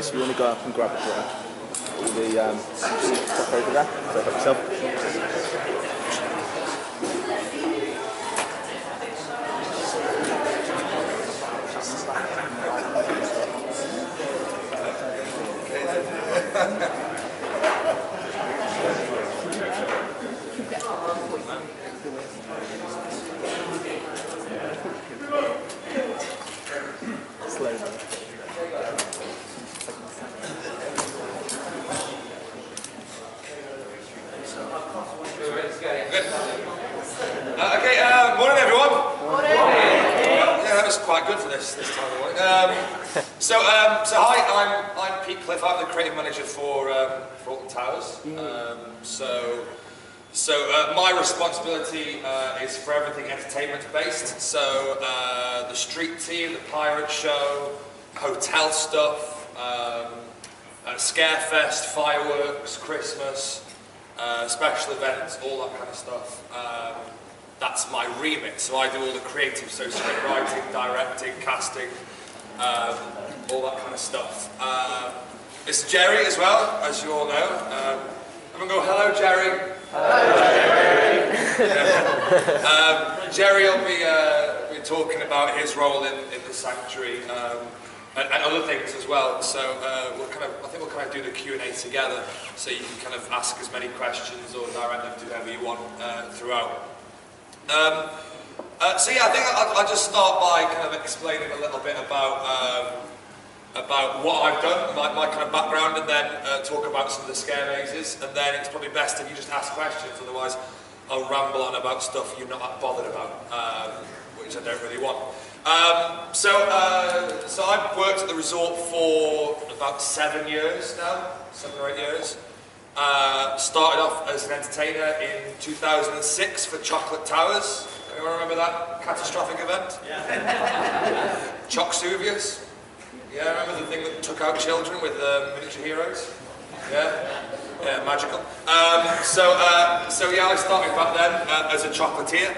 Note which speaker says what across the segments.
Speaker 1: guys, if you want to go up and grab a drink, all the stuff over there, so help yourself.
Speaker 2: Morning everyone. Morning. Yeah, that was quite good for this time of morning. Hi, I'm Pete Cliff. I'm the creative manager for Alton Towers. My responsibility is for everything entertainment based. So the street team, the pirate show, hotel stuff, Scarefest, fireworks, Christmas, special events, all that kind of stuff. That's my remit, so I do all the creative, so script writing, directing, casting, all that kind of stuff. It's Gerry as well, as you all know. I'm going to go, hello Gerry. Hello Gerry. Gerry will be talking about his role in the sanctuary and other things as well. So I think we'll kind of do the Q&A together, so you can kind of ask as many questions or direct them to whoever you want throughout. I think I'll just start by kind of explaining a little bit about what I've done, my kind of background, and then talk about some of the scare mazes, and then it's probably best if you just ask questions, otherwise I'll ramble on about stuff you're not that bothered about, which I don't really want. So I've worked at the resort for about 7 years now, 7 or 8 years. Started off as an entertainer in 2006 for Chocolate Towers. Anyone remember that catastrophic event? Yeah. Chocksuvius. Yeah, remember the thing that took out children with miniature heroes? Yeah? Yeah, magical. Yeah, I started back then as a chocolatier,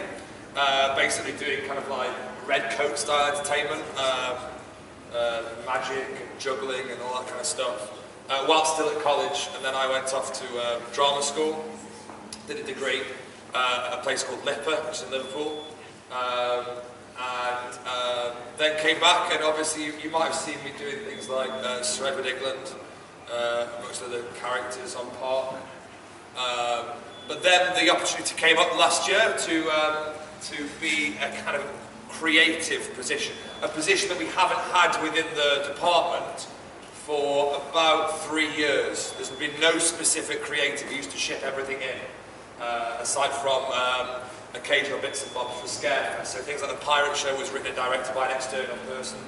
Speaker 2: basically doing kind of like red coat style entertainment, magic and juggling and all that kind of stuff. While still at college, and then I went off to drama school, did a degree at a place called Lipper, which is in Liverpool, then came back, and obviously you might have seen me doing things like Sir England, amongst other characters on Park. But then the opportunity came up last year to be a kind of creative position, a position that we haven't had within the department for about 3 years. There's been no specific creative. We used to ship everything in, aside from occasional bits and bobs for Scarefest. So things like the pirate show was written and directed by an external person.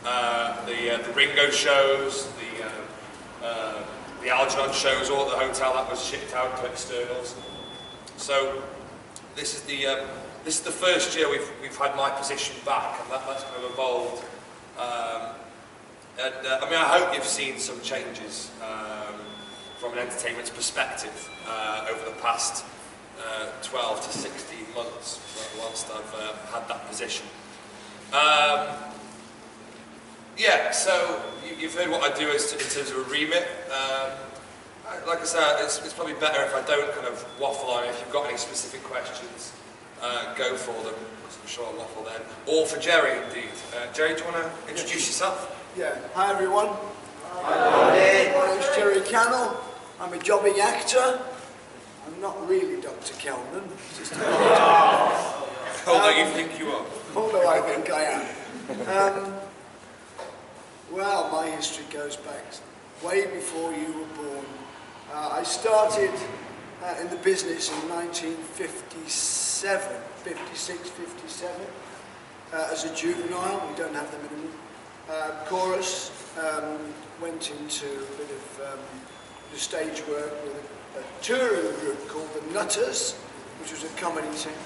Speaker 2: The Ringo shows, the Alton shows, all at the hotel, that was shipped out to externals. So this is the first year we've had my position back, and that's kind of evolved. I hope you've seen some changes from an entertainment's perspective over the past 12 to 16 months whilst I've had that position. So you've heard what I do in terms of a remit. Like I said, it's probably better if I don't kind of waffle on it. If you've got any specific questions, go for them. I'm sure I'll waffle then. Or for Gerry, indeed. Gerry, do you want to introduce yourself?
Speaker 3: Yeah. Hi everyone. Hi. My name's Gerry Cannell. I'm a jobbing actor. I'm not really Dr. Kelman.
Speaker 2: Although you think you are.
Speaker 3: Although I think I am. Well, my history goes back way before you were born. I started in the business in 1957, 56, 57, as a juvenile. We don't have them anymore. Chorus, went into a bit of stage work with a touring group called the Nutters, which was a comedy team.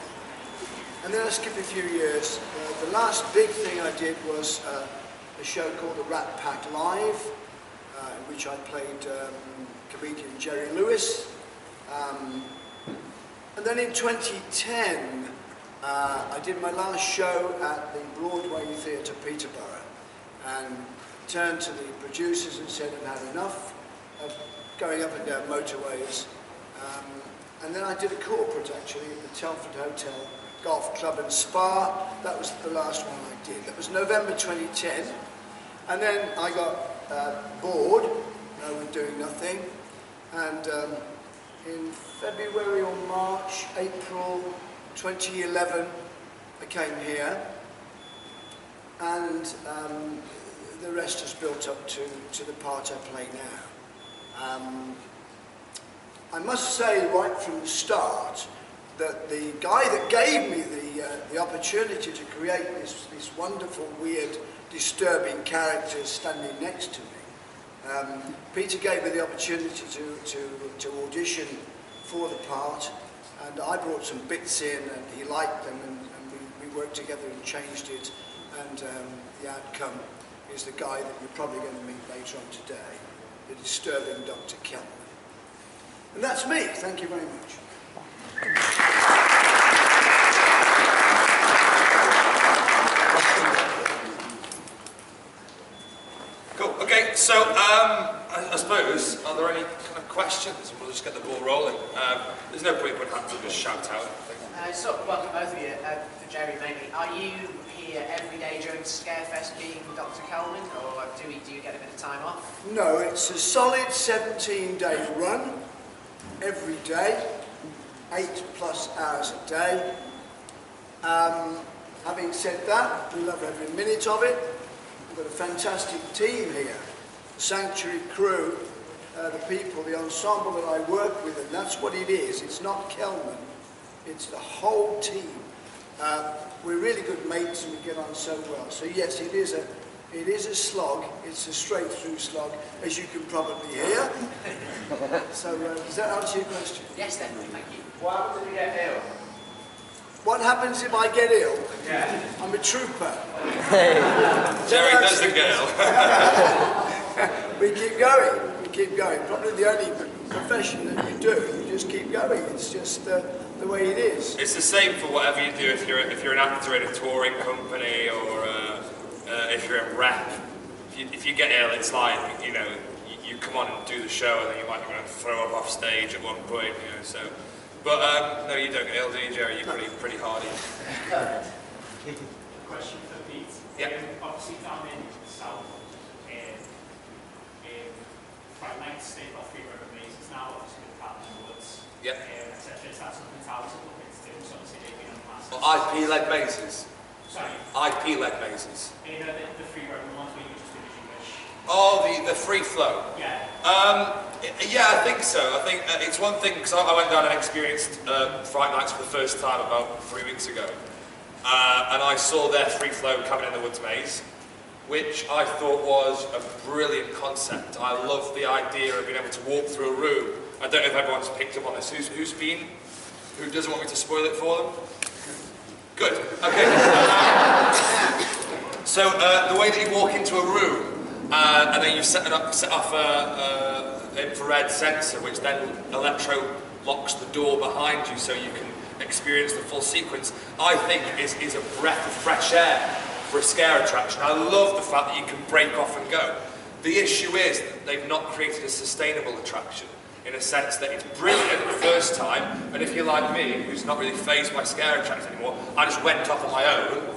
Speaker 3: And then I skipped a few years. The last big thing I did was a show called The Rat Pack Live, in which I played comedian Jerry Lewis. And then in 2010, I did my last show at the Broadway Theatre, Peterborough. And turned to the producers and said I'd had enough of going up and down motorways. And then I did a corporate actually at the Telford Hotel Golf Club and Spa. That was the last one I did. That was November 2010. And then I got bored with doing nothing. And in February or March, April 2011, I came here. And the rest has built up to the part I play now. I must say right from the start that the guy that gave me the opportunity to create this wonderful, weird, disturbing character standing next to me, Peter gave me the opportunity to audition for the part, and I brought some bits in and he liked them, and we worked together and changed it, and the outcome is the guy that you're probably going to meet later on today, the disturbing Dr. Kelman. And that's me. Thank you very much.
Speaker 2: Cool. Okay, so I suppose, are there any kind of questions? We'll just get the ball rolling. There's no point putting hands up, just shout out.
Speaker 4: Well, for both of you, for Gerry mainly, are you here every day during Scarefest being Dr. Kelvin, or do you get a bit of time off?
Speaker 3: No, it's a solid 17-day run, every day, 8+ hours a day. Having said that, we love every minute of it. We've got a fantastic team here, the Sanctuary crew, the people, the ensemble that I work with, and that's what it is. It's not Kelman, it's the whole team. We're really good mates and we get on so well. So yes, it is a slog. It's a straight through slog, as you can probably hear. So does that answer your question?
Speaker 4: Yes, definitely. Thank you.
Speaker 5: What happens if you get ill?
Speaker 3: What happens if I get ill?
Speaker 5: Yeah.
Speaker 3: I'm a trooper.
Speaker 2: Gerry doesn't get ill.
Speaker 3: We keep going. We keep going. Probably the only profession that you do. You just keep going. It's just the way it is.
Speaker 2: It's the same for whatever you do. If you're an actor in a touring company, or if you're in rep, if you get ill, it's like, you know, you come on and do the show, and then you might be going to throw up off stage at one point, you know. So, but no, you don't get ill, do you, Gerry? You're pretty hardy.
Speaker 6: Question for Pete.
Speaker 2: Yeah.
Speaker 6: Obviously down in South, quite like to stay about 3 road mazes now, obviously with Alton Towers.
Speaker 2: Yeah.
Speaker 6: Etc. Is that something Towers are looking to do? So obviously they've been on the last.
Speaker 2: Well, IP-led mazes.
Speaker 6: Sorry.
Speaker 2: IP-led mazes.
Speaker 6: The 3 road ones where you just do as you wish.
Speaker 2: Oh, the free flow.
Speaker 6: Yeah.
Speaker 2: Yeah, I think so. I think it's one thing, because I went down and experienced Fright Nights for the first time about 3 weeks ago. And I saw their free flow Cabin in the Woods maze, which I thought was a brilliant concept. I love the idea of being able to walk through a room. I don't know if everyone's picked up on this. Who doesn't want me to spoil it for them? Good. Okay. So the way that you walk into a room, and then you set off an infrared sensor, which then electro-locks the door behind you, so you can experience the full sequence, I think is a breath of fresh air for a scare attraction. I love the fact that you can break off and go. The issue is that they've not created a sustainable attraction, in a sense that it's brilliant the first time, and if you're like me, who's not really fazed by scare attractions anymore, I just went off on my own.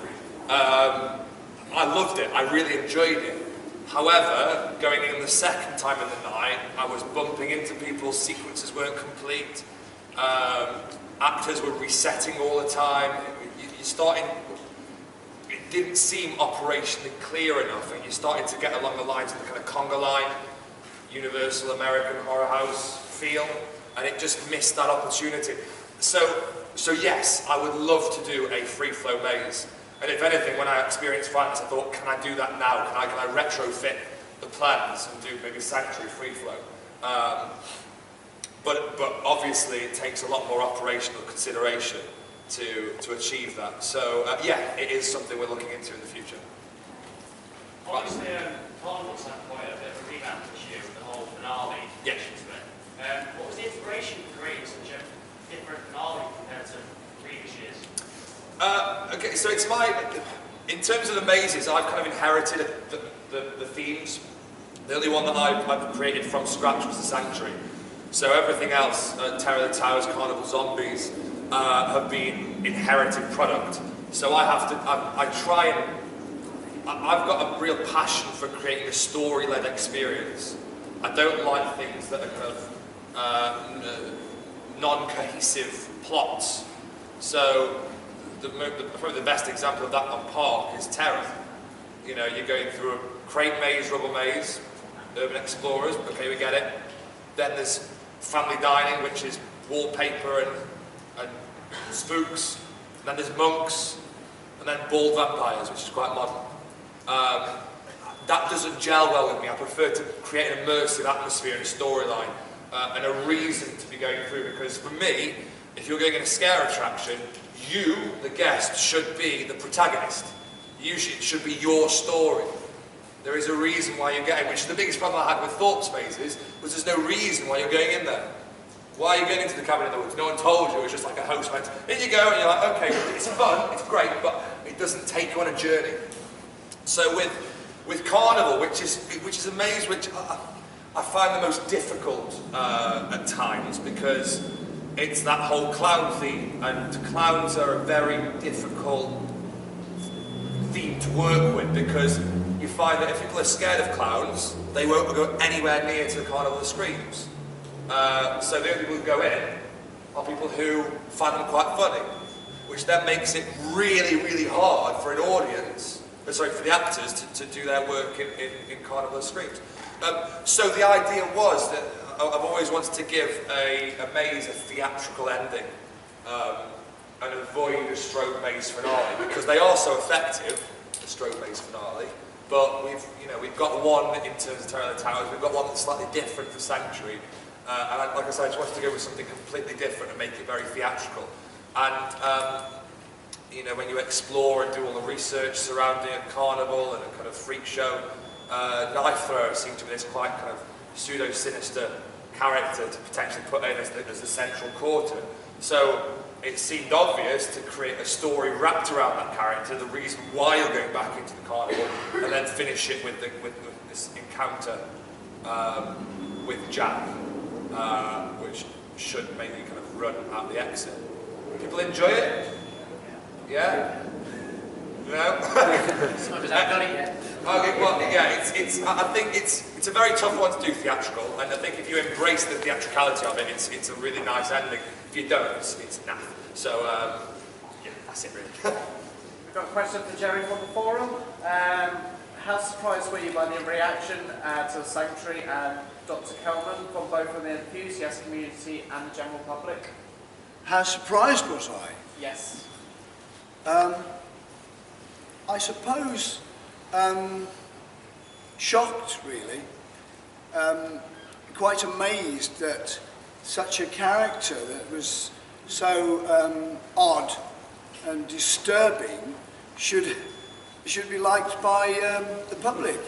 Speaker 2: I loved it, I really enjoyed it. However, going in the second time in the night, I was bumping into people, sequences weren't complete, actors were resetting all the time, it didn't seem operationally clear enough, and you started to get along the lines of the kind of conga line, Universal American Horror House feel, and it just missed that opportunity. So yes, I would love to do a free flow maze. And if anything, when I experienced Fright Nights, I thought, can I do that now? Can I retrofit the plans and do maybe Sanctuary free flow? But obviously it takes a lot more operational consideration to achieve that. So yeah, it is something we're looking into in the future.
Speaker 5: Obviously, Carnival's had quite a bit of a revamp this year with the whole finale.
Speaker 2: Yeah.
Speaker 5: What was the inspiration for creating such a different finale compared to previous years?
Speaker 2: Okay, so it's in terms of the mazes, I've kind of inherited the themes. The only one that I've created from scratch was the Sanctuary. So everything else, Terror of the Towers, Carnival, Zombies, have been inherited product. So I have to, I've got a real passion for creating a story-led experience. I don't like things that are kind of non-cohesive plots. So probably the best example of that on Park is Terror. You know, you're going through a crate maze, rubble maze, urban explorers, okay, we get it. Then there's family dining, which is wallpaper and spooks. And then there's monks, and then bald vampires, which is quite modern. That doesn't gel well with me. I prefer to create an immersive atmosphere and a storyline, and a reason to be going through, because for me, if you're going in a scare attraction, you, the guest, should be the protagonist. Usually it should be your story. There is a reason why you're getting, which is the biggest problem I had with thought spaces, was there's no reason why you're going in there. Why are you going into the cabin in the woods? No one told you, it was just like a host went, in you go, and you're like, okay, it's fun, it's great, but it doesn't take you on a journey. So with Carnival, which is a maze which I find the most difficult at times, because it's that whole clown theme, and clowns are a very difficult theme to work with, because you find that if people are scared of clowns, they won't go anywhere near to the Carnival of Screams. So the only people who go in are people who find them quite funny, which then makes it really, really hard for an audience, for the actors to do their work in Carnival of Screams. So the idea was that I've always wanted to give a maze a theatrical ending, and avoid a strobe maze finale, because they are so effective, the strobe maze finale. But we've got one in terms of Terror of the Towers. We've got one that's slightly different for Sanctuary, and like I said, I just wanted to go with something completely different and make it very theatrical. And when you explore and do all the research surrounding a carnival and a kind of freak show, Knife Thrower seemed to be this quite kind of pseudo-sinister character to potentially put in as the central core to it. So it seemed obvious to create a story wrapped around that character, the reason why you're going back into the carnival, and then finish it with this encounter with Jack, which should make you kind of run out the exit. People enjoy it? Yeah? No?
Speaker 4: As much as I've done it yet.
Speaker 2: Okay, well, yeah, I think it's a very tough one to do theatrical, and I think if you embrace the theatricality of it, it's a really nice ending. If you don't, it's naff. So, yeah, that's it really.
Speaker 7: We've got a question for Gerry from the forum. How surprised were you by the reaction to Sanctuary and Dr. Kelman from both from the enthusiast community and the general public?
Speaker 3: How surprised was I?
Speaker 7: Yes.
Speaker 3: I suppose shocked, really. Quite amazed that such a character that was so odd and disturbing should be liked by the public.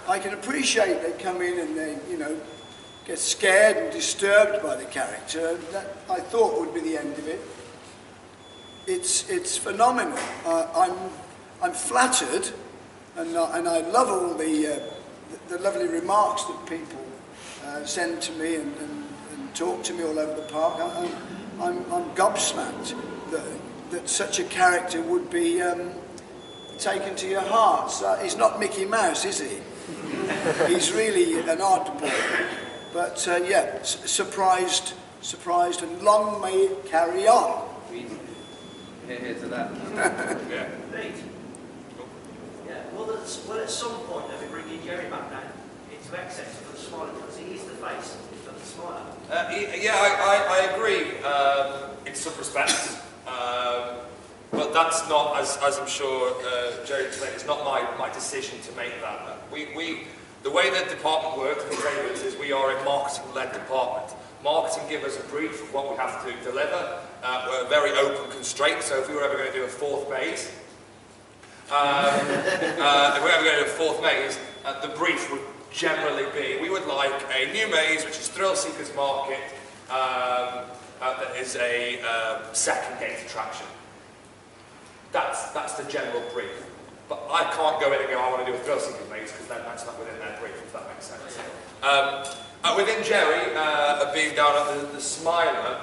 Speaker 3: I can appreciate they come in and they, get scared and disturbed by the character. That I thought would be the end of it. It's phenomenal. I'm flattered, and I love all the lovely remarks that people send to me and talk to me all over the park. I'm gobsmacked that such a character would be taken to your hearts. He's not Mickey Mouse, is he? He's really an oddball. But yeah, surprised, and long may it carry on.
Speaker 1: Here's to that.
Speaker 2: Yeah.
Speaker 5: Pete? Yeah, will at some point they'll be bringing Gerry back down into excess for the smile, because he is the face of the smile.
Speaker 2: Yeah, I agree in some respects, but that's not, as I'm sure Gerry explained, it's not my decision to make that. The way the department works is we are a marketing-led department. Marketing give us a brief of what we have to deliver. We're a very open constraint, so if we were ever going to do a fourth maze, the brief would generally be, we would like a new maze, which is Thrill Seekers Market, that is a second gate attraction. That's the general brief. But I can't go in and go, I want to do a Thrill Seekers maze. ways, because then that's not within their brief, if that makes sense. Within Gerry, being down at the Smiler,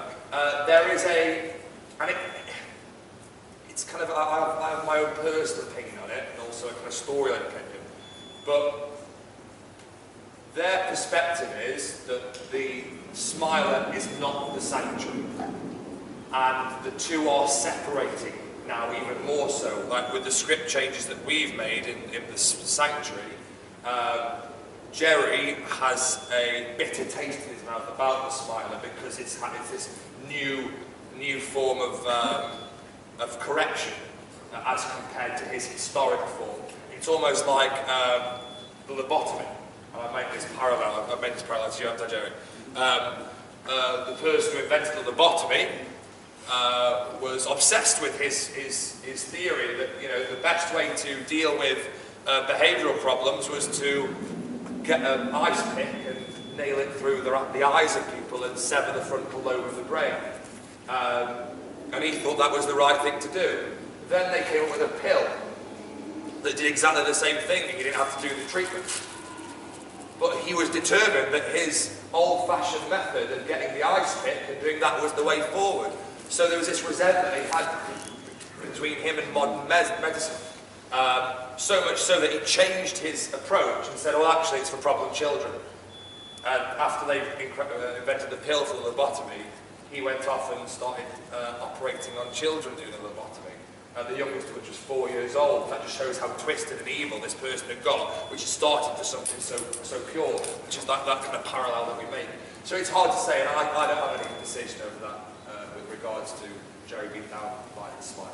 Speaker 2: there is it's kind of, I have my own personal opinion on it, and also a kind of storyline opinion, but their perspective is that the Smiler is not the Sanctuary, and the two are separating now even more so, like with the script changes that we've made in the Sanctuary. Gerry has a bitter taste in his mouth about the Smiler because it's this new form of correction as compared to his historic form. It's almost like the lobotomy. I make this parallel. I've made this parallel to you, haven't I, Gerry? The person who invented the lobotomy was obsessed with his theory that, you know, the best way to deal with behavioural problems was to get an ice pick and nail it through the eyes of people and sever the frontal lobe of the brain. And he thought that was the right thing to do. Then they came up with a pill that did exactly the same thing. He didn't have to do the treatment. But he was determined that his old-fashioned method of getting the ice pick and doing that was the way forward. So there was this resentment he had between him and modern medicine. So much so that he changed his approach and said, well, actually, it's for problem children. And after they invented the pill for the lobotomy, he went off and started operating on children doing the lobotomy. The youngest, which was 4 years old. That just shows how twisted and evil this person had got, which started for something so pure, which is that kind of parallel that we make. So it's hard to say, and I don't have any decision over that with regards to Gerry being down by the Smile.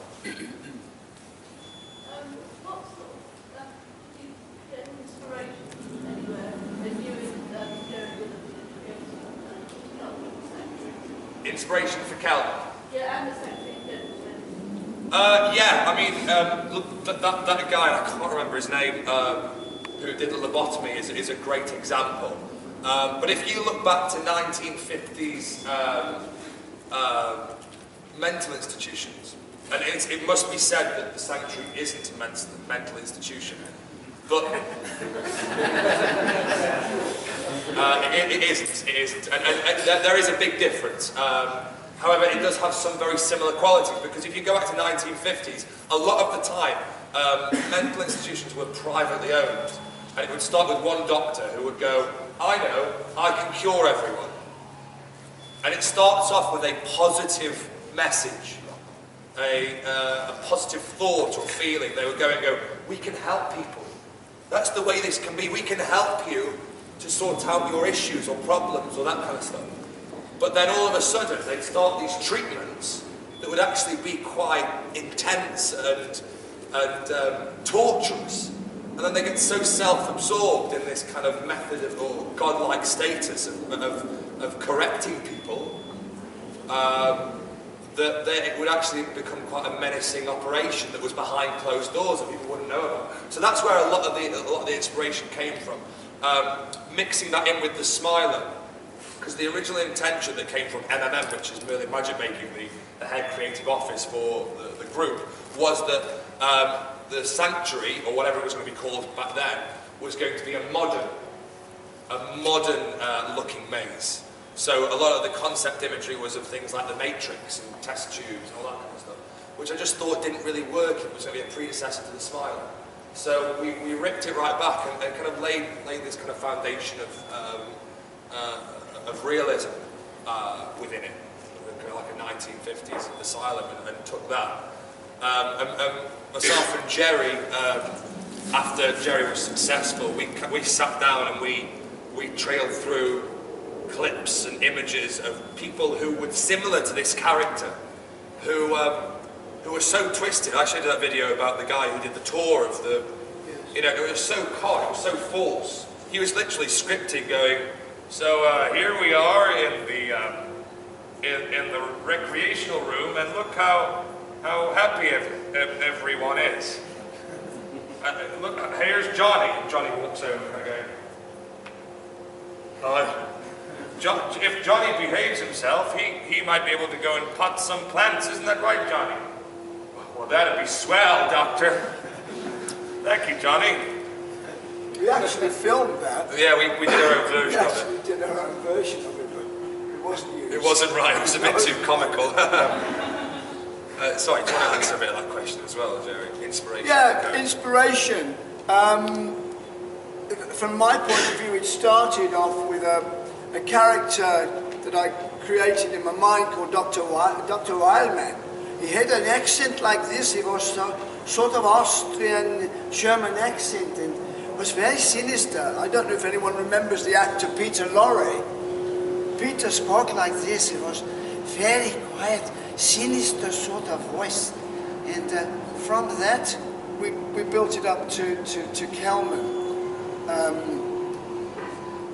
Speaker 8: What sort of, do you get inspiration anywhere as you Gerry with the Kelvin Sanctuary?
Speaker 2: Inspiration for Kelvin?
Speaker 8: Yeah, and the Sanctuary in general.
Speaker 2: Yeah, I mean, look, that guy, I can't remember his name, who did the lobotomy is a great example. But if you look back to 1950s mental institutions, and it must be said that the Sanctuary isn't a mental institution, but it isn't, and there is a big difference. However, it does have some very similar qualities, because if you go back to 1950s, a lot of the time, mental institutions were privately owned. And it would start with one doctor who would go, I know, I can cure everyone. And it starts off with a positive message, a positive thought or feeling. They would go and go, we can help people. That's the way this can be. We can help you to sort out your issues or problems or that kind of stuff. But then all of a sudden, they'd start these treatments that would actually be quite intense and torturous. And then they get so self-absorbed in this kind of method of, or godlike status of correcting people, that it would actually become quite a menacing operation that was behind closed doors that people wouldn't know about. So that's where a lot of the inspiration came from. Mixing that in with the Smiler. Because the original intention that came from MMM, which is Merlin Magic Making, the head creative office for the group, was that the Sanctuary, or whatever it was going to be called back then, was going to be a modern looking maze. So a lot of the concept imagery was of things like the Matrix and test tubes and all that kind of stuff, which I just thought didn't really work. It was going to be a predecessor to the Smiler. So we ripped it right back and kind of laid this kind of foundation of realism within it, kind of like a 1950s asylum, and took that. Myself and Gerry, after Gerry was successful, we sat down and we trailed through clips and images of people who were similar to this character, who were so twisted. I showed you that video about the guy who did the tour of the, you know, it was so cod, it was so false. He was literally scripting, going, so here we are in the recreational room, and look how happy everyone is. Look, here's Johnny. And Johnny walks over and goes, if Johnny behaves himself, he might be able to go and pot some plants. Isn't that right, Johnny? Well, that'd be swell, Doctor. Thank you, Johnny.
Speaker 3: We actually filmed that.
Speaker 2: Yeah, we did our own
Speaker 3: We
Speaker 2: version of it.
Speaker 3: actually did our own version of it, but it wasn't used.
Speaker 2: It wasn't right, it was a bit too comical. Sorry, do you want to answer a bit of that question as well, Gerry? Inspiration?
Speaker 3: Yeah, inspiration. From my point of view, it started off with a character that I created in my mind called Dr. Wildman. He had an accent like this. He was sort of Austrian German accent and was very sinister. I don't know if anyone remembers the actor Peter Lorre. Peter spoke like this. It was very quiet, sinister sort of voice. And from that, we built it up to Kelman.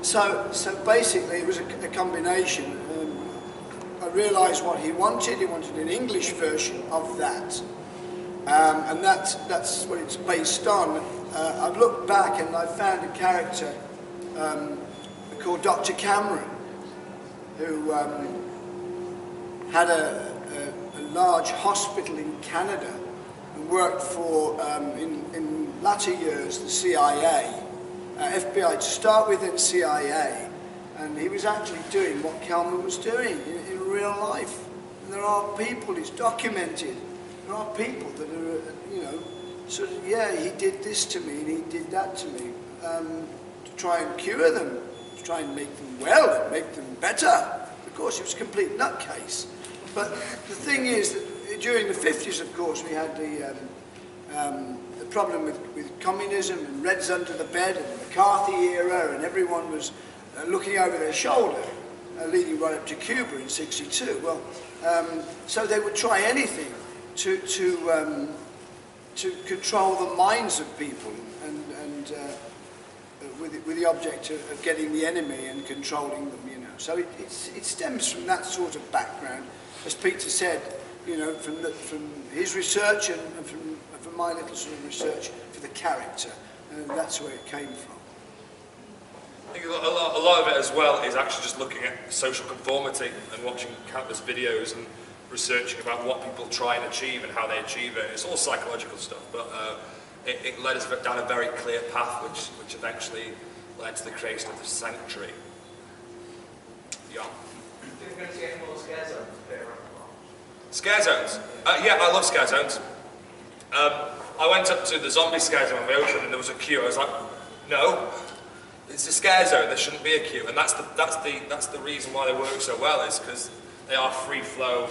Speaker 3: So basically, it was a combination. I realised what he wanted. He wanted an English version of that. And that's what it's based on. I've looked back and I found a character called Dr. Cameron, who had a large hospital in Canada and worked for, in latter years, the CIA, FBI to start with, and CIA. And he was actually doing what Kelman was doing in real life. And there are people, it's documented, there are people that are, you know, sort of, yeah, he did this to me and he did that to me, to try and cure them, to try and make them well and make them better. Of course, he was a complete nutcase. But the thing is that during the 50s, of course, we had the problem with communism and Reds under the bed and the McCarthy era, and everyone was looking over their shoulder, leading right up to Cuba in '62. Well, so they would try anything to control the minds of people, and with the object of getting the enemy and controlling them, you know. So it stems from that sort of background, as Peter said, you know, from his research and from my little sort of research for the character, and that's where it came from.
Speaker 2: I think a lot of it as well is actually just looking at social conformity and watching countless videos and researching about what people try and achieve and how they achieve it. It's all psychological stuff, but it led us down a very clear path, which eventually led to the creation of the sanctuary. Yeah.
Speaker 5: Do you think we're going to see any more scare zones appear around the park?
Speaker 2: Scare zones? Yeah, I love scare zones. I went up to the zombie scare zone on the ocean and there was a queue. I was like, no, it's a scare zone. There shouldn't be a queue, and that's the reason why they work so well, is because they are free flow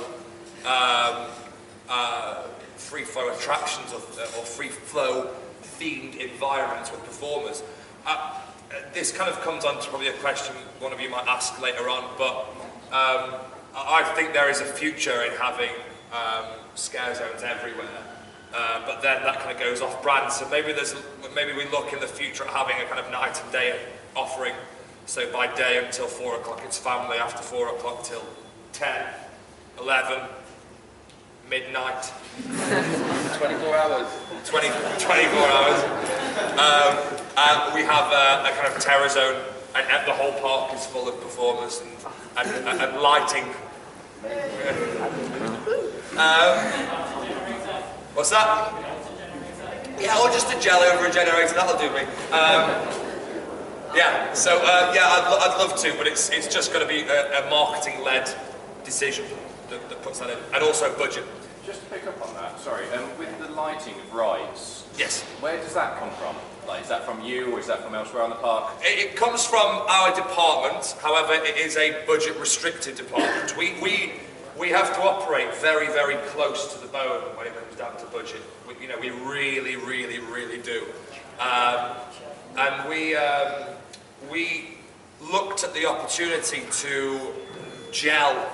Speaker 2: attractions or free flow themed environments with performers. This kind of comes on to probably a question one of you might ask later on, but I think there is a future in having scare zones everywhere. But then that kind of goes off brand, so maybe we look in the future at having a kind of night and day offering. So by day until 4 o'clock it's family, after 4 o'clock till 10, 11, midnight.
Speaker 1: 24 hours.
Speaker 2: 24 hours. We have a kind of terror zone, and the whole park is full of performers and lighting. What's that? Yeah, or just a gel over a generator, that'll do me. Yeah, so yeah, I'd love to, but it's just going to be a marketing-led decision that puts that in, and also budget.
Speaker 9: Just to pick up on that, sorry, with the lighting of rides,
Speaker 2: yes.
Speaker 9: Where does that come from? Like, is that from you, or is that from elsewhere on the park?
Speaker 2: It comes from our department, however, it is a budget-restricted department. We have to operate very, very close to the bone when it comes down to budget. We really, really, really do. And we looked at the opportunity to gel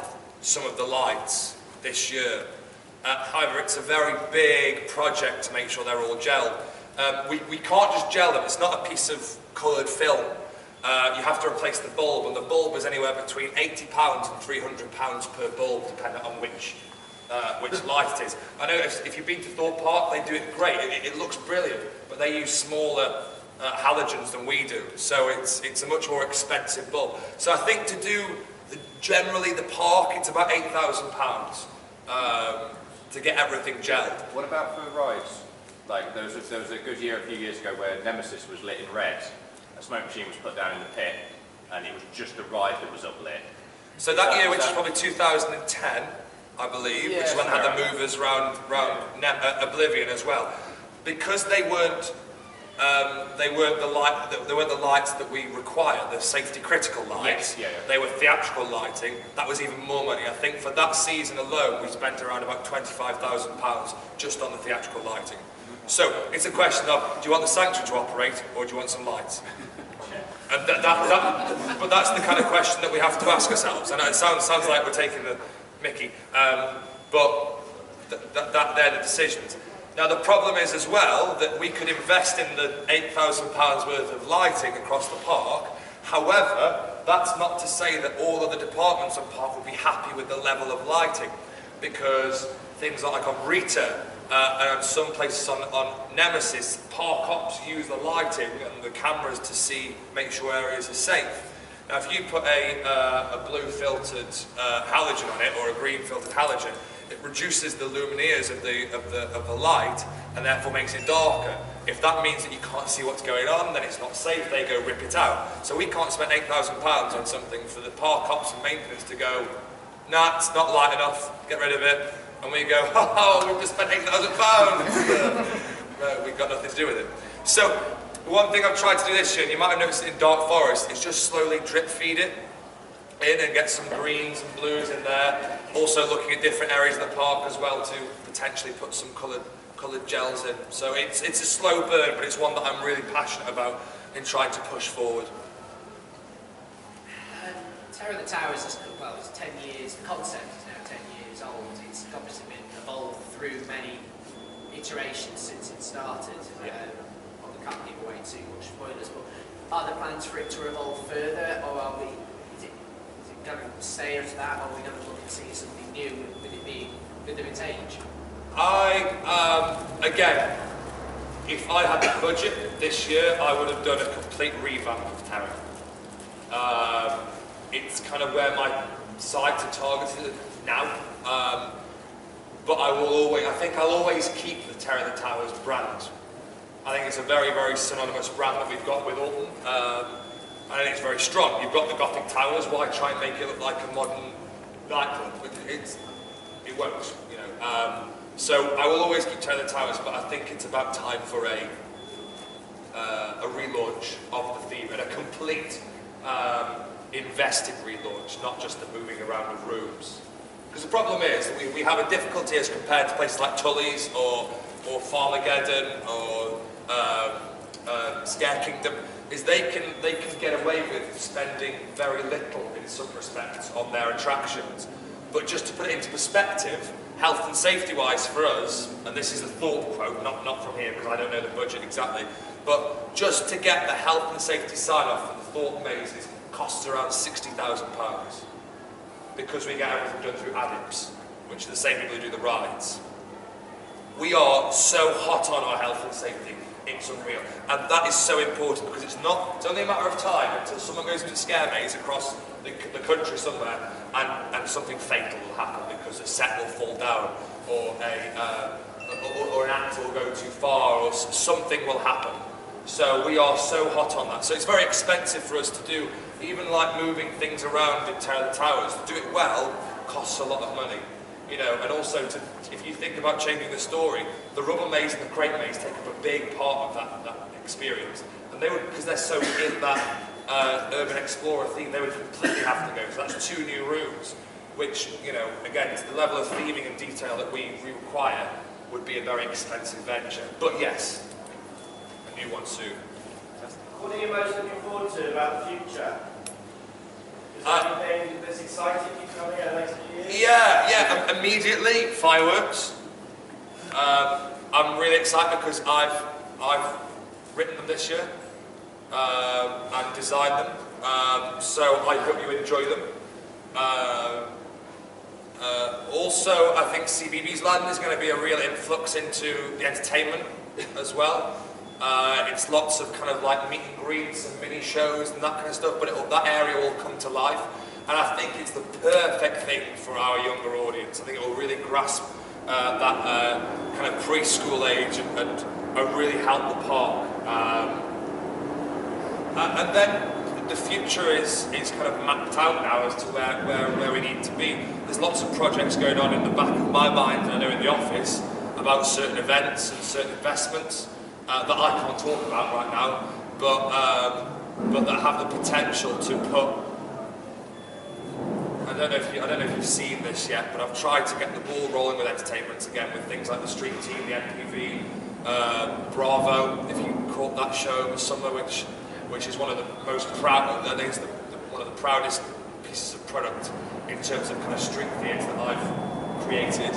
Speaker 2: some of the lights this year. However, it's a very big project to make sure they're all gelled. We can't just gel them. It's not a piece of coloured film. You have to replace the bulb, and the bulb is anywhere between £80 and £300 per bulb, depending on which light it is. I know if you've been to Thorpe Park, they do it great. It looks brilliant, but they use smaller halogens than we do, so it's a much more expensive bulb. So I think to do generally the park, it's about £8,000 to get everything gelled.
Speaker 9: What about for rides? Like there was a good year a few years ago where Nemesis was lit in red. A smoke machine was put down in the pit, and it was just the ride that was uplit.
Speaker 2: So that year, which was probably 2010, I believe, which is when they had the movers round Oblivion as well, because they weren't the lights that we require, the safety critical lights.
Speaker 9: Yes,
Speaker 2: They were theatrical lighting. That was even more money. I think for that season alone, we spent around about £25,000 just on the theatrical lighting. So it's a question of, do you want the sanctuary to operate, or do you want some lights? And but that's the kind of question that we have to ask ourselves. And it sounds like we're taking the mickey, but they're the decisions. Now the problem is as well that we could invest in the £8,000 worth of lighting across the park. However, that's not to say that all of the departments of park will be happy with the level of lighting, because things like on Rita and some places on Nemesis, park ops use the lighting and the cameras to make sure areas are safe. Now, if you put a blue filtered halogen on it, or a green filtered halogen, it reduces the lumineers of the light and therefore makes it darker. If that means that you can't see what's going on, then it's not safe. They go rip it out. So we can't spend £8,000 on something for the park ops and maintenance to go, nah, it's not light enough, get rid of it. And we go, oh, we've just spent £8,000. No, we've got nothing to do with it. So one thing I've tried to do this year, and you might have noticed it in Dark Forest, is just slowly drip feed it in and get some greens and blues in there. Also looking at different areas of the park as well to potentially put some coloured gels in. So it's a slow burn, but it's one that I'm really passionate about in trying to push forward.
Speaker 4: Terror of the Towers is, well, it's 10 years, the concept is now 10 years old. It's obviously been evolved through many iterations since it started. I can't give away too much spoilers, but are there plans for it to evolve further, or is it going to stay as that, or are we going to look and see something new with it being within its age?
Speaker 2: Again, if I had the budget this year, I would have done a complete revamp of Terror. It's kind of where my sights are targeted now. But I think I'll always keep the Terror of the Towers brand. I think it's a very, very synonymous brand that we've got with Alton. I think it's very strong. You've got the Gothic Towers. Why try and make it look like a modern nightclub? It won't, you know. So I will always keep Terror of the Towers, but I think it's about time for a relaunch of the theme, and a complete invested relaunch, not just the moving around of rooms. Because the problem is that we have a difficulty as compared to places like Tully's or Farmageddon or Scare Kingdom, is they can get away with spending very little in some respects on their attractions. But just to put it into perspective, health and safety wise for us, and this is a thought quote, not from here because I don't know the budget exactly, but just to get the health and safety sign off for the thought mazes costs around £60,000, because we get everything done through ADIPS, which are the same people who do the rides. We are so hot on our health and safety, it's unreal. And that is so important, because it's only a matter of time until someone goes into a scare maze across the country somewhere and something fatal will happen because a set will fall down, or an act will go too far, or something will happen. So we are so hot on that. So it's very expensive for us to do, even like moving things around in Terror of the Towers. To do it well costs a lot of money. You know, and also if you think about changing the story, the rubber maze and the crate maze take up a big part of that experience. And they would, because they're so in that urban explorer theme, they would completely have to go. So that's 2 new rooms, which, you know, again, to the level of theming and detail that we require, would be a very expensive venture. But yes, a new one soon.
Speaker 5: What are you most looking forward to about the future? Is there anything that's exciting you coming out next year?
Speaker 2: Yeah, immediately, fireworks. I'm really excited because I've written them this year and designed them, so I hope you enjoy them. Also, I think CBBS Land is going to be a real influx into the entertainment as well. It's lots of kind of like meet and greets and mini shows and that kind of stuff, but that area will come to life. And I think it's the perfect thing for our younger audience. I think it will really grasp that kind of preschool age and really help the park. And then the future is kind of mapped out now as to where we need to be. There's lots of projects going on in the back of my mind, and I know in the office, about certain events and certain investments that I can't talk about right now, but that have the potential to put. I don't know if you've seen this yet, but I've tried to get the ball rolling with entertainment again, with things like the Street Team, the MPV, Bravo, if you caught that show in the summer, which is one of the most proud, I think it's one of the proudest pieces of product in terms of kind of street theatre that I've created.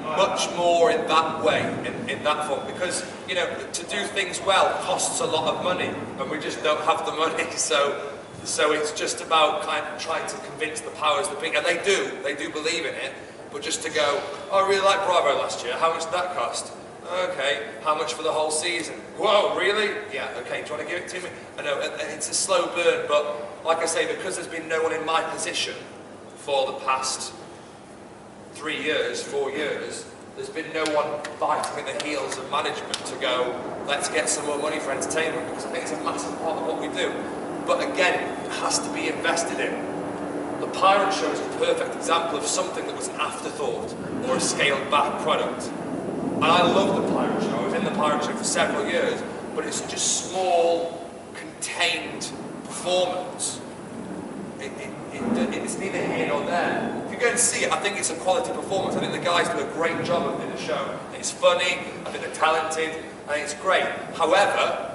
Speaker 2: Much more in that way, in that form, because, you know, to do things well costs a lot of money, and we just don't have the money, so it's just about kind of trying to convince the powers that be, and they do believe in it, but just to go, oh, I really liked Bravo last year, how much did that cost? Okay, how much for the whole season? Whoa, really? Yeah, okay, do you want to give it to me? I know, it's a slow burn, but like I say, because there's been no one in my position for the past 3 years, 4 years, there's been no one fighting at the heels of management to go, let's get some more money for entertainment, because I think it's a massive part of what we do. But again, it has to be invested in. The Pirate Show is a perfect example of something that was an afterthought or a scaled back product. And I love the Pirate Show. I was in the Pirate Show for several years, but it's such a small, contained performance. It's neither here nor there. If you go and see it, I think it's a quality performance. I think the guys do a great job in the show. It's funny, I think they're talented, I think it's great. However,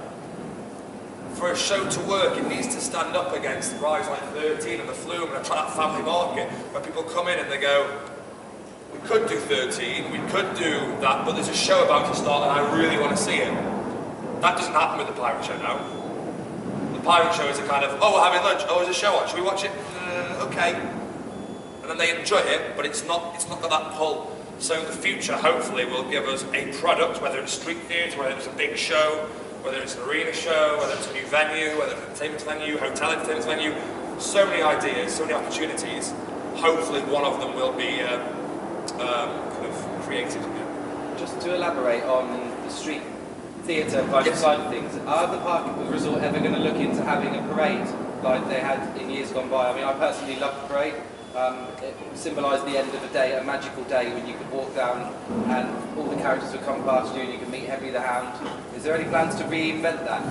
Speaker 2: for a show to work, it needs to stand up against Rise Like 13 and the Flume and that family market, where people come in and they go, we could do 13, we could do that, but there's a show about to start and I really want to see it. That doesn't happen with the Pirate Show now. The Pirate Show is a kind of, oh, we're having lunch, oh, there's a show on, should we watch it? Okay. And then they enjoy it, but it's not got that pull. So in the future, hopefully, will give us a product, whether it's street theatre, whether it's a big show, whether it's an arena show, whether it's a new venue, whether it's an entertainment venue, hotel entertainment venue, so many ideas, so many opportunities. Hopefully one of them will be kind of created.
Speaker 10: Just to elaborate on the street theatre kind of side of things, are the park resort ever going to look into having a parade like they had in years gone by? I mean, I personally love the parade. It symbolised the end of a day, a magical day when you could walk down and all the characters would come past you and you could meet Henry the Hound. Is there any plans to reinvent that?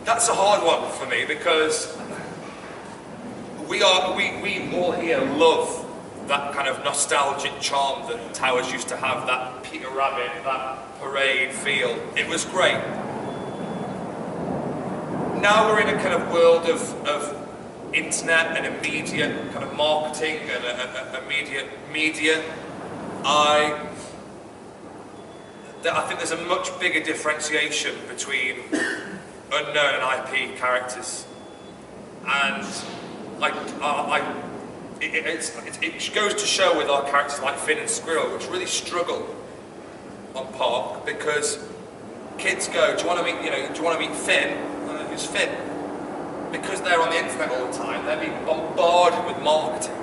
Speaker 2: That's a hard one for me, because we all here love that kind of nostalgic charm that Towers used to have, that Peter Rabbit, that parade feel. It was great. Now we're in a kind of world of internet and immediate kind of marketing and immediate media. I think there's a much bigger differentiation between unknown and IP characters, and it goes to show with our characters like Finn and Squirrel, which really struggle on Park, because kids go, do you want to meet Finn? Who's Finn? Because they're on the internet all the time, they're being bombarded with marketing.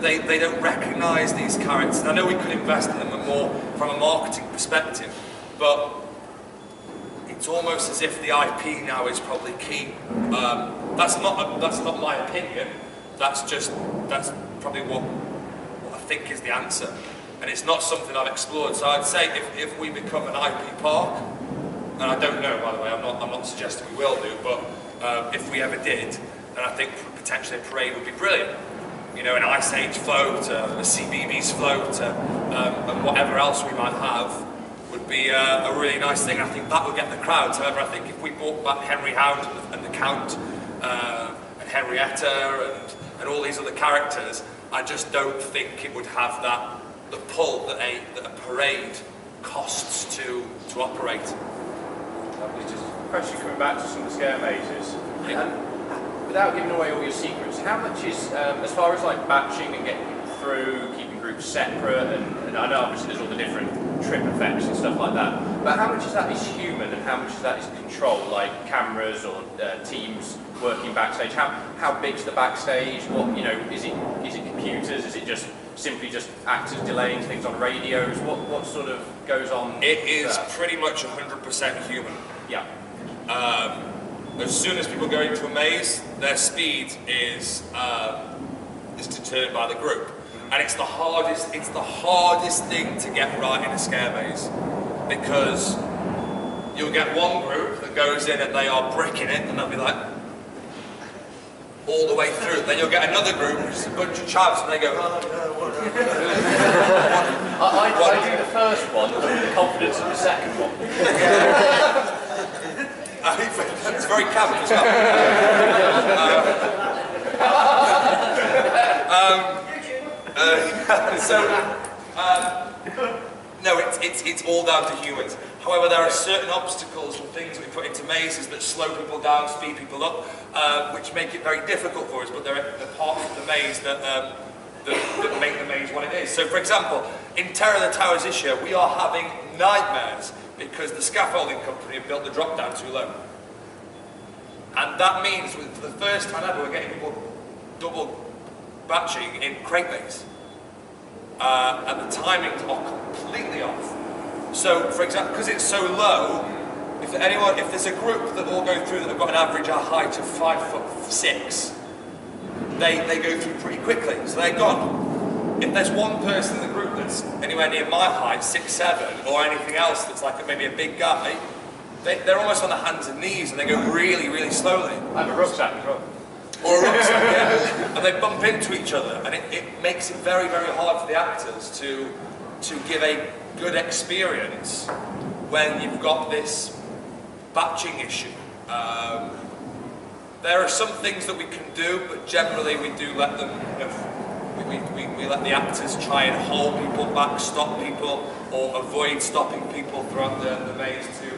Speaker 2: They don't recognise these characters. And I know we could invest in them more from a marketing perspective, but it's almost as if the IP now is probably key. That's not my opinion. That's probably what I think is the answer, and it's not something I've explored. So I'd say if we become an IP park, and I don't know, by the way, I'm not suggesting we will do, but if we ever did, then I think potentially a parade would be brilliant. You know, an Ice Age float, a CBeebies float, and whatever else we might have would be a really nice thing. I think that would get the crowds. However, I think if we brought back Henry Hound and the Count and Henrietta and all these other characters, I just don't think it would have the pull that a parade costs to operate.
Speaker 9: Just a question coming back to some of the scare mazes. Without giving away all your secrets, how much is, as far as like batching and getting people through, keeping groups separate, and I know obviously there's all the different trip effects and stuff like that. But how much of that is human and how much of that is control, like cameras or teams working backstage? How big's the backstage? What, you know, is it computers? Is it just simply just actors delaying things on radios? What sort of goes on?
Speaker 2: It is pretty much 100% human.
Speaker 9: Yeah.
Speaker 2: As soon as people go into a maze, their speed is determined by the group, and it's the hardest thing to get right in a scare maze, because you'll get one group that goes in and they are bricking it, and they'll be like all the way through. Then you'll get another group, which is a bunch of chavs, and they go, oh no, whatever.
Speaker 9: I do the first one with the confidence of the second one.
Speaker 2: It's very cabin as well. No, it's all down to humans. However, there are certain obstacles and things we put into mazes that slow people down, speed people up, which make it very difficult for us. But there are parts of the maze that make the maze what it is. So, for example, in Terror of the Towers this year, we are having nightmares because the scaffolding company have built the drop down too low. And that means, for the first time ever, we're getting people double batching in crate maze. And the timings are completely off. So, for example, because it's so low, if there's a group that all go through that have got an average height of 5'6", they go through pretty quickly, so they're gone. If there's one person in the group that's anywhere near my height, 6'7", or anything else that's like maybe a big guy, they're almost on their hands and knees, and they go really, really slowly.
Speaker 9: I have a rucksack as well.
Speaker 2: Or a rucksack, yeah. And they bump into each other, and it makes it very, very hard for the actors to give a good experience when you've got this batching issue. There are some things that we can do, but generally we do let them, we let the actors try and hold people back, stop people, or avoid stopping people throughout the maze to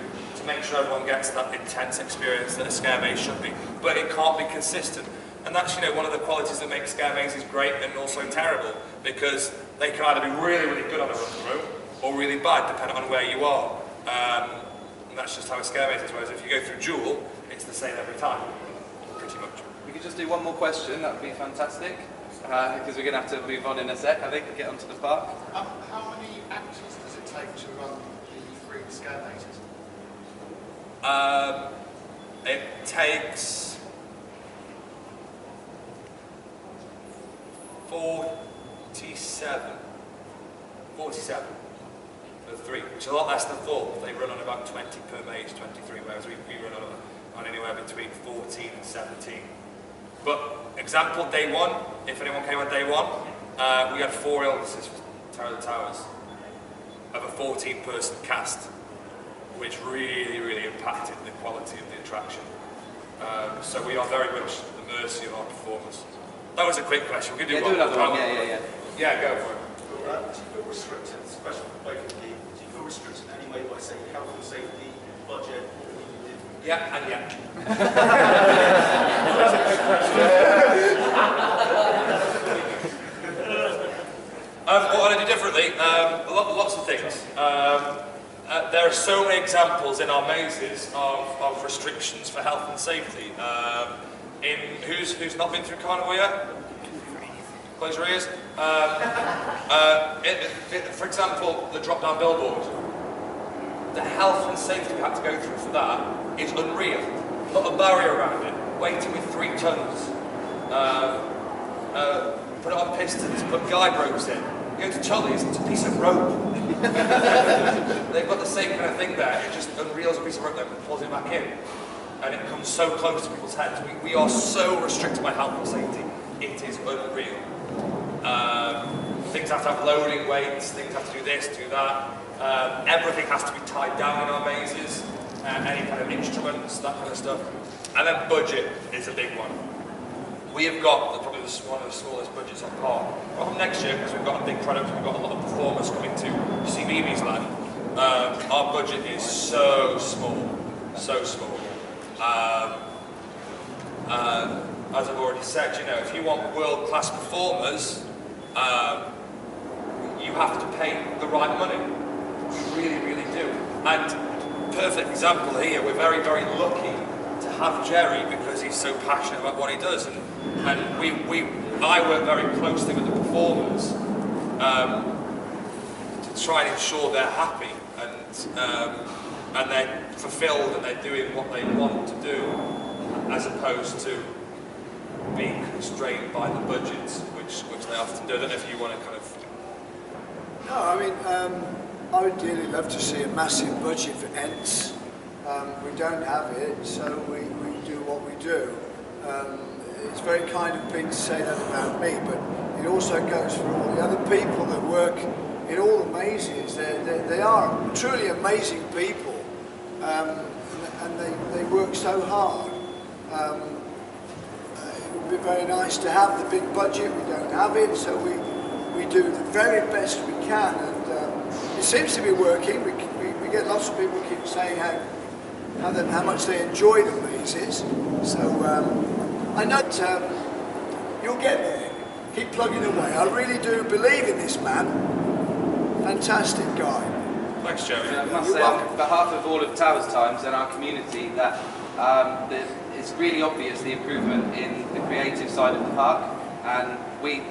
Speaker 2: make sure everyone gets that intense experience that a scare maze should be. But it can't be consistent. And that's, one of the qualities that makes scare mazes great and also terrible, because they can either be really, really good on a run-through, or really bad, depending on where you are. And that's just how a scare maze is, whereas if you go through Jewel, it's the same every time, pretty much.
Speaker 10: We could just do one more question, that would be fantastic, because we're going to have to move on in a sec, I think, and get onto the park.
Speaker 11: How many actors does it take to run the 3 scare mazes?
Speaker 2: It takes 47 for 3, which is a lot less than 4. They run on about 20 per maze, 23, whereas we run on anywhere between 14 and 17. But example, day 1, if anyone came on day 1, we had 4 illnesses for Terror of the Towers of a 14-person cast, which really, really impacted the quality of the attraction. So we are very much at the mercy of our performers. That was a quick question. We can do one
Speaker 10: another
Speaker 2: more.
Speaker 10: one. Yeah.
Speaker 2: Yeah, go for it.
Speaker 11: Do you feel restricted? This is a question for both of you. Do you feel restricted in any way by, say, health and safety, budget, what you did?
Speaker 2: Yeah, and yeah. What would I do differently? Lots of things. There are so many examples in our mazes of restrictions for health and safety. Who's not been through Carnival yet? Close your ears. For example, the drop-down billboard. The health and safety we had to go through for that is unreal. Put a barrier around it, weighted with 3 tons. Put it on pistons, put guide ropes in. You go to Tully's, it's a piece of rope. They've got the same kind of thing there. It just unreels a piece of rope that pulls it back in. And it comes so close to people's heads. We are so restricted by health and safety. It is unreal. Things have to have loading weights, things have to do this, do that. Everything has to be tied down in our mazes. Any kind of instruments, that kind of stuff. And then budget is a big one. We have got probably one of the smallest budgets on par. Well, next year, because we've got a big product, we've got a lot of performers coming to CBeebies land. Our budget is so small, so small. As I've already said, if you want world-class performers, you have to pay the right money. really, really do. And perfect example here, we're very, very lucky to have Gerry because he's so passionate about what he does. And I work very closely with the performers to try and ensure they're happy and they're fulfilled and they're doing what they want to do, as opposed to being constrained by the budgets, which they often do. I don't know if you want to kind of...
Speaker 3: No, I mean, I would really love to see a massive budget for Ents. We don't have it, so we do what we do. It's very kind of big to say that about me, but it also goes for all the other people that work in all the mazes. They are truly amazing people, and they work so hard. It would be very nice to have the big budget. We don't have it, so we do the very best we can, and it seems to be working. We get lots of people keep saying how much they enjoy the mazes. So I know that you'll get there. Keep plugging away. I really do believe in this man. Fantastic guy.
Speaker 2: Thanks, Gerry.
Speaker 10: I must say, on behalf of all of Towers Times and our community, that it's really obvious the improvement in the creative side of the park, and we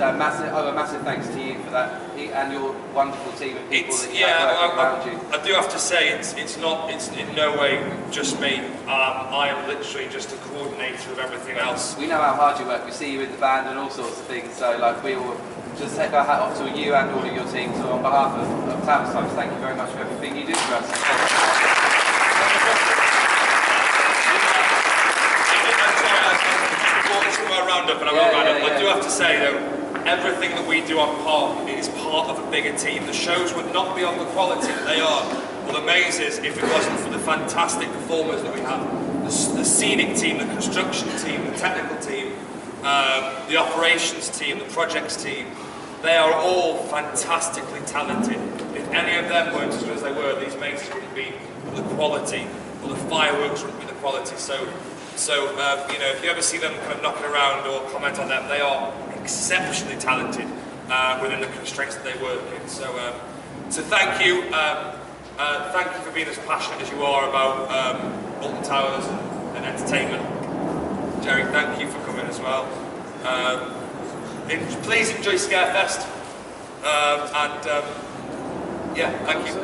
Speaker 10: owe a massive thanks to you for that, and your wonderful team of people that you have working around you.
Speaker 2: I do have to say, it's in no way just me. I am literally just a coordinator of everything else.
Speaker 10: We know how hard you work. We see you in the band and all sorts of things. So, like, we will just take our hat off to you and all of your team. So, on behalf of Towers Times, thank you very much for everything you do for us.
Speaker 2: I do have to say though, everything that we do on Park is part of a bigger team. The shows would not be on the quality that they are, or the mazes, if it wasn't for the fantastic performers that we have. The scenic team, the construction team, the technical team, the operations team, the projects team. They are all fantastically talented. If any of them weren't as good as they were, these mazes wouldn't be the quality, or the fireworks wouldn't be the quality. So you know, if you ever see them kind of knocking around or comment on them, they are exceptionally talented within the constraints that they work in. So thank you. Thank you for being as passionate as you are about Alton Towers and entertainment. Gerry, thank you for coming as well. Please enjoy Scarefest. Yeah, thank you.